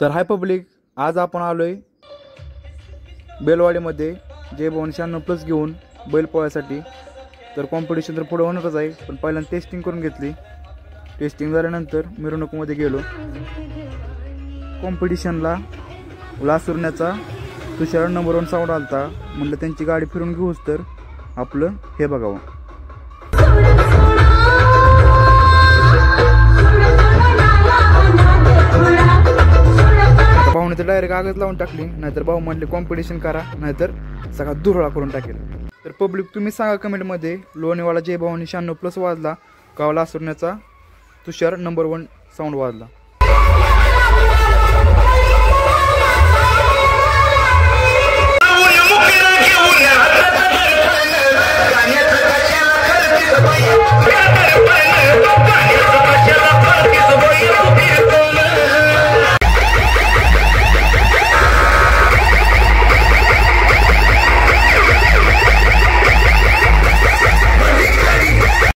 तर हाय पब्लिक, आज आपण आलोय बेलवाडीमध्ये जय भवानी 96 घेऊन बैल पोळ्यासाठी। तर कॉम्पिटिशन तर पुढे होणारच आहे, पण पहिल्यांदा टेस्टिंग करून घेतली। टेस्टिंग झाल्यानंतर मिरवणुकीमध्ये गेलो। कॉम्पिटिशनला लासुरण्याचा तुषार नंबर 1 साऊंड आलता। म्हणलं त्यांची गाडी फिरून घेऊच तर आपलं हे बघावं। भाऊने तर डायरेक्ट आगच लावून टाकली, नाहीतर भाऊ म्हणले कॉम्पिटिशन करा नाहीतर सगळा दुरळा करून टाकेल। तर पब्लिक तुम्ही सांगा कमेंटमध्ये, लोणेवाला जय भवानी 96+ वाजला का लासुरण्याचा तुषार नंबर 1 साऊंड वाजला।